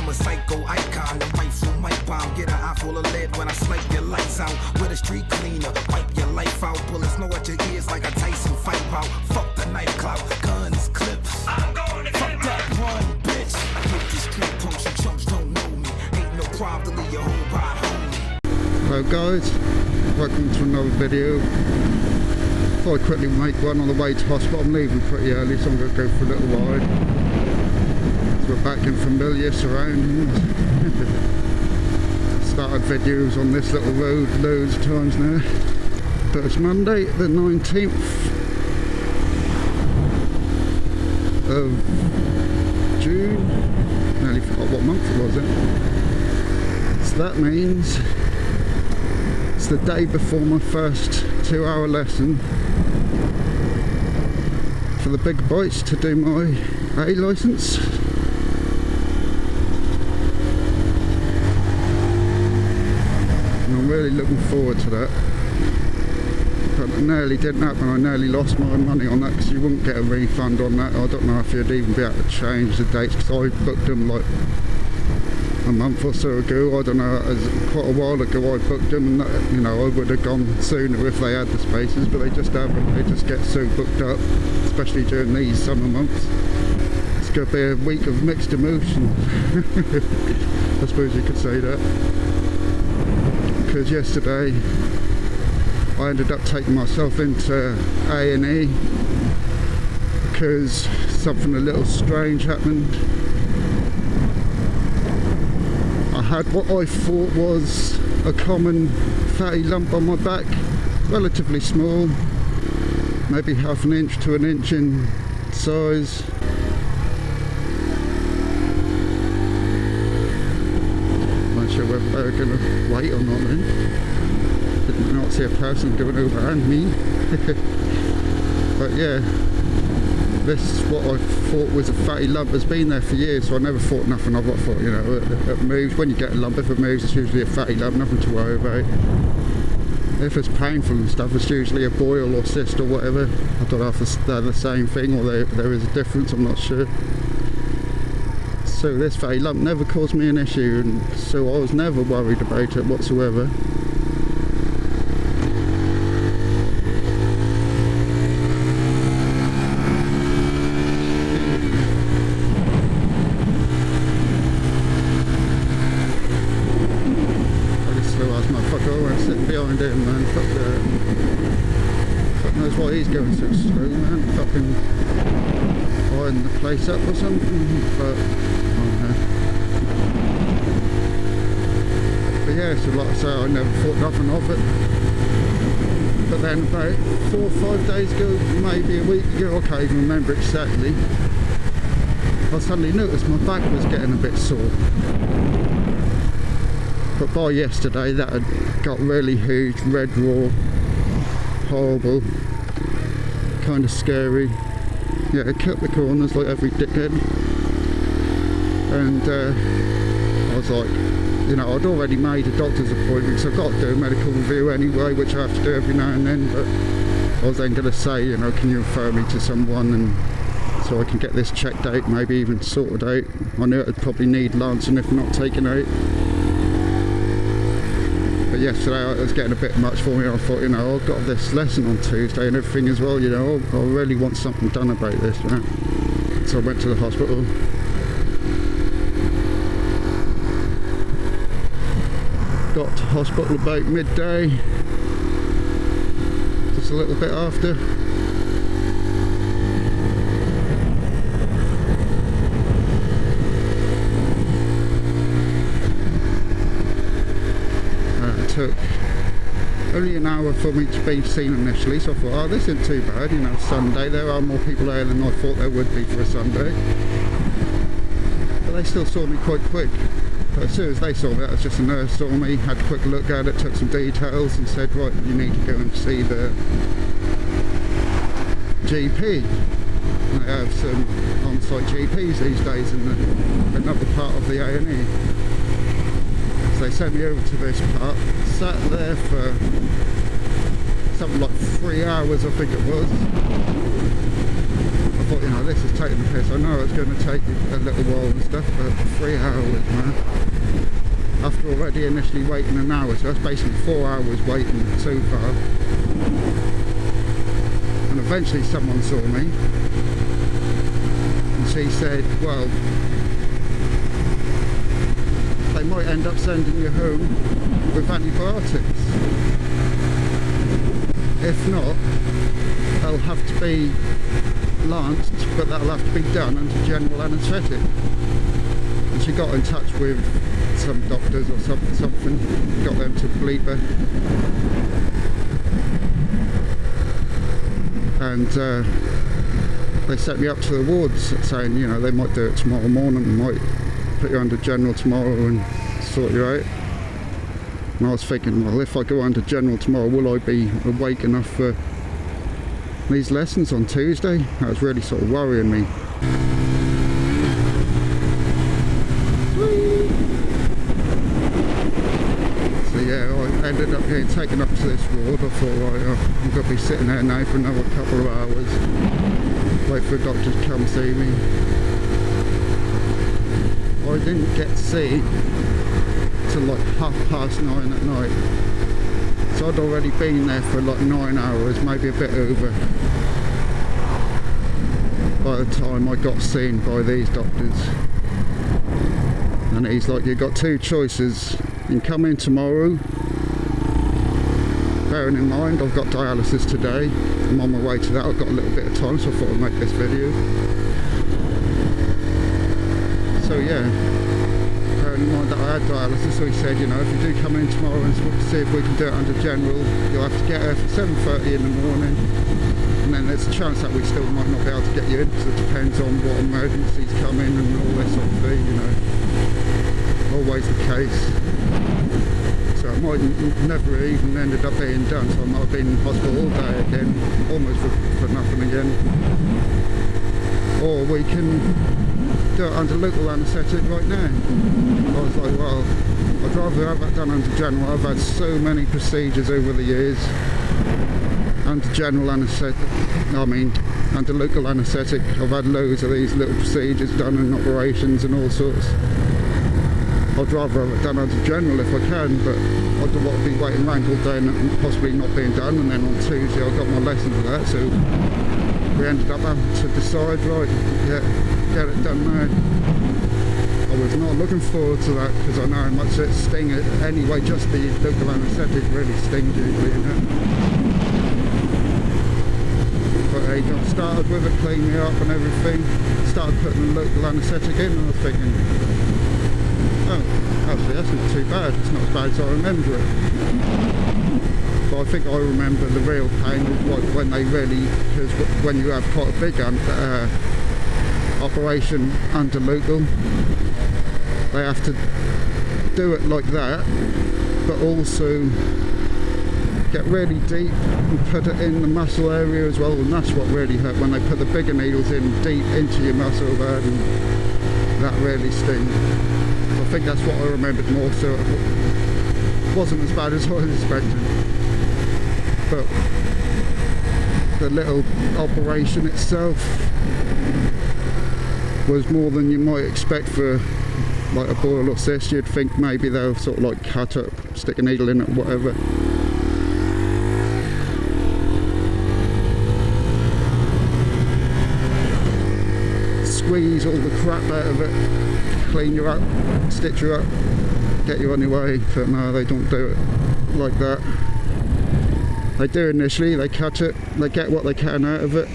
a psycho icon, a rifle mic bomb. Get an eye full of lead when I snipe your lights out. With a street cleaner, wipe your life out. Bullets know what your ears like a Tyson fight out. Fuck the knife clout, guns, clips. I'm going to fuck that run, bitch. I hit the street punks, you chumps don't know me. Ain't no problem to leave your whole ride home. Hello guys, welcome to another video. Thought I'd quickly make one on the way to hospital. I'm leaving pretty early, so I'm going to go for a little ride. So we're back in familiar surroundings. Started videos on this little road loads of times now. But it's Monday the 19th of June. Nearly forgot what month it was in. So that means it's the day before my first 2-hour lesson for the big boys to do my A licence. And I'm really looking forward to that. But it nearly didn't happen. I nearly lost my money on that because you wouldn't get a refund on that. I don't know if you'd even be able to change the dates because I booked them like a month or so ago. I don't know, quite a while ago I booked them, and that, you know, I would have gone sooner if they had the spaces, but they just haven't. They just get so booked up, especially during these summer months. It's going to be a week of mixed emotions. I suppose you could say that, because yesterday I ended up taking myself into A&E because something a little strange happened. I had what I thought was a common fatty lump on my back, relatively small, maybe half an inch to an inch in size. Not sure whether they're going to wait or not then. Did not see a person going over and me. But yeah, this, what I thought was a fatty lump, has been there for years, so I never thought nothing of it. I thought, you know, it moves. When you get a lump, if it moves, it's usually a fatty lump, nothing to worry about. If it's painful and stuff, it's usually a boil or cyst or whatever. I don't know if they're the same thing or there is a difference, I'm not sure. So this fatty lump never caused me an issue, and so I was never worried about it whatsoever. Behind him, man. Fuck knows why he's going so slow, man. Fucking eyeing the place up or something. But yeah, so like I say, I never thought nothing of it. But then about 4 or 5 days ago, maybe a week ago, I can't even remember exactly, I suddenly noticed my back was getting a bit sore. But by yesterday that had got really huge, red raw, horrible, kind of scary. Yeah, it cut the corners like every dickhead. And I was like, you know, I'd already made a doctor's appointment, so I've got to do a medical review anyway, which I have to do every now and then. But I was then going to say, you know, can you refer me to someone, and so I can get this checked out, maybe even sorted out. I knew it'd probably need lancing if not taken out. But yesterday it was getting a bit much for me. I thought, you know, I've got this lesson on Tuesday and everything as well, you know, I really want something done about this, right? So I went to the hospital. Got to hospital about midday, just a little bit after. Took only an hour for me to be seen initially, so I thought, oh, this isn't too bad, you know, Sunday, there are more people there than I thought there would be for a Sunday. But they still saw me quite quick. But as soon as they saw me, that was just a nurse saw me, had a quick look at it, took some details and said, right, you need to go and see the GP. And they have some on-site GPs these days in another part of the A&E. They sent me over to this part, sat there for something like 3 hours, I think it was. I thought, you know, this is taking the piss. I know it's going to take a little while and stuff, but 3 hours, man. After already initially waiting an hour, so that's basically 4 hours waiting so far. And eventually someone saw me, and she said, well, they might end up sending you home with antibiotics. If not, they'll have to be lanced, but that'll have to be done under general anaesthetic. And she got in touch with some doctors or something, got them to bleep her. And they set me up to the wards, saying, you know, they might do it tomorrow morning, they might put you under general tomorrow and sort you out. And I was thinking, well, if I go under general tomorrow, will I be awake enough for these lessons on Tuesday? That was really sort of worrying me. So yeah, I ended up getting taken up to this ward. I thought, right, I'm going to be sitting there now for another couple of hours, wait for a doctor to come see me. I didn't get to see till like 9:30 at night. So I'd already been there for like 9 hours, maybe a bit over, by the time I got seen by these doctors. And he's like, you've got two choices. You can come in tomorrow, bearing in mind I've got dialysis today. I'm on my way to that. I've got a little bit of time, so I thought I'd make this video. So yeah, bearing in mind that I had dialysis, so he said, you know, if you do come in tomorrow and see if we can do it under general, you'll have to get here for 7:30 in the morning, and then there's a chance that we still might not be able to get you in, because it depends on what emergencies come in and all this sort of thing, you know. Always the case. So it might never even ended up being done, so I might have been in hospital all day again, almost for nothing again. Or we can do it under local anaesthetic right now. I was like, well, I'd rather have that done under general. I've had so many procedures over the years under general anaesthetic, under local anaesthetic. I've had loads of these little procedures done and operations and all sorts. I'd rather have it done under general if I can, but I don't want to be waiting around all day and possibly not being done. And then on Tuesday I got my lesson for that, so we ended up having to decide, right, yeah, get it done now. I was not looking forward to that, because I know how much it stings. Anyway, just the local anaesthetic really stings usually, you know. But they got started with it, cleaned me up and everything, started putting the local anaesthetic in, and I was thinking, oh, actually that's not too bad, it's not as bad as I remember it. But I think I remember the real pain of when they really, because when you have quite a big operation under local, they have to do it like that, but also get really deep and put it in the muscle area as well, and that's what really hurt, when they put the bigger needles in deep into your muscle there, and that really stings. I think that's what I remembered more, so it wasn't as bad as I was expecting. But the little operation itself was more than you might expect for like a boil or cyst. You'd think maybe they'll sort of like cut up, stick a needle in it, whatever. Squeeze all the crap out of it, clean you up, stitch you up, get you on your way. But no, they don't do it like that. They do initially, they cut it, they get what they can out of it,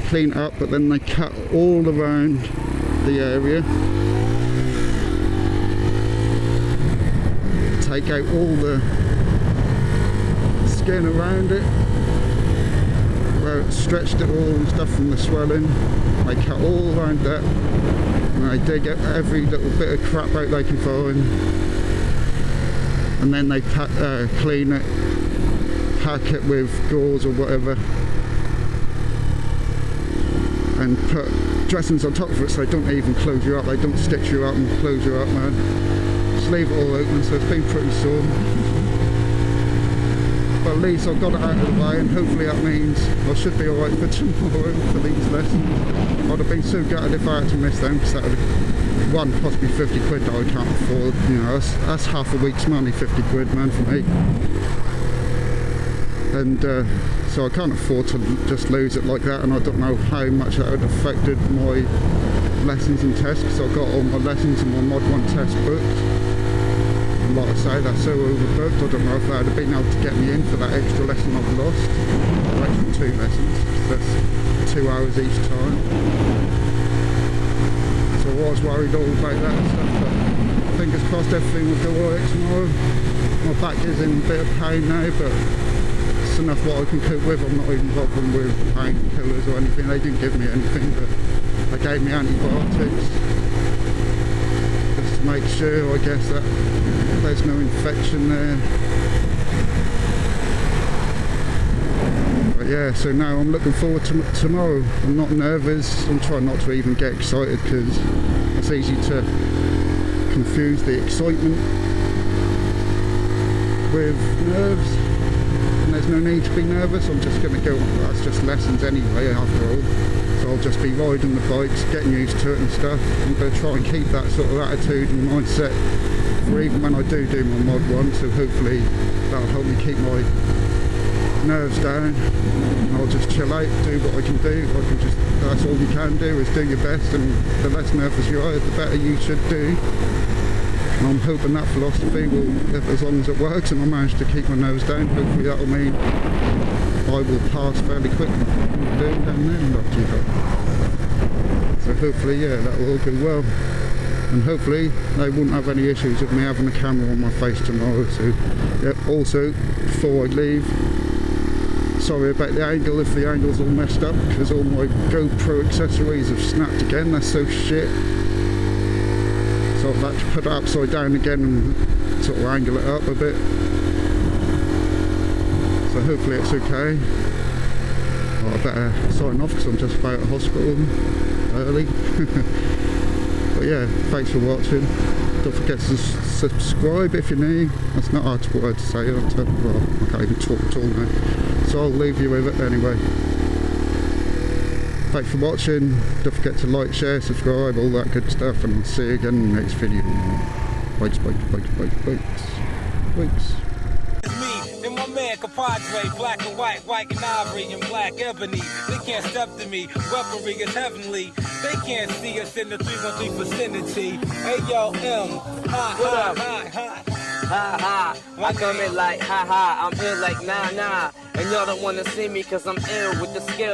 clean it up, but then they cut all around the area, take out all the skin around it, where it stretched it all and stuff from the swelling. They cut all around that, and they dig out every little bit of crap out they can find, and then they clean it, pack it with gauze or whatever, and put dressings on top of it, so they don't even close you up, they don't stitch you up and close you up, man. Just leave it all open, so it's been pretty sore. but at least I've got it out of the way, and hopefully that means I should be alright for tomorrow for these lessons. I'd have been so gutted if I had to miss them, because that would one, possibly 50 quid that I can't afford. You know, that's half a week's money, 50 quid, man, for me. And so I can't afford to just lose it like that, and I don't know how much that would have affected my lessons and tests, because I've got all my lessons and my Mod 1 test booked. And like I say, that's so overbooked, I don't know if that would have been able to get me in for that extra lesson I've lost. Or extra 2 lessons, that's 2 hours each time. So I was worried all about that and stuff, but fingers crossed everything will go alright tomorrow. My back is in a bit of pain now, but it's enough what I can cope with. I'm not even bothering with painkillers or anything. They didn't give me anything, but they gave me antibiotics just to make sure, I guess, that there's no infection there. But yeah, so now I'm looking forward to tomorrow. I'm not nervous. I'm trying not to even get excited, because it's easy to confuse the excitement with nerves. And there's no need to be nervous. I'm just going to go, that's just lessons anyway after all, so I'll just be riding the bikes, getting used to it and stuff. I'm going to try and keep that sort of attitude and mindset for even when I do my Mod 1, so hopefully that'll help me keep my nerves down, and I'll just chill out, do what I can do. That's all you can do, is do your best, and the less nervous you are, the better you should do. And I'm hoping that philosophy will, as long as it works and I manage to keep my nerves down, hopefully that'll mean I will pass fairly quickly. So hopefully, yeah, that will all go well. And hopefully they wouldn't have any issues with me having a camera on my face tomorrow. So yeah, also, before I leave, sorry about the angle if the angle's all messed up, because all my GoPro accessories have snapped again. That's so shit. So I've had to put it upside down again and sort of angle it up a bit. So hopefully it's okay. Well, I better sign off because I'm just about at hospital early. But yeah, thanks for watching. Don't forget to subscribe if you're new. That's not hard to say. Well, I can't even talk at all now. So I'll leave you with it anyway. Thanks for watching. Don't forget to like, share, subscribe, all that good stuff, and I'll see you again in the next video. Bikes. And my man compadre, black and white and ivory and black ebony. They can't step to me, weaponry is heavenly. They can't see us in the 313 vicinity. Hey yo, M, ha. I come in like ha, I'm ill like nah, and y'all don't wanna see me cause I'm ill with the skill.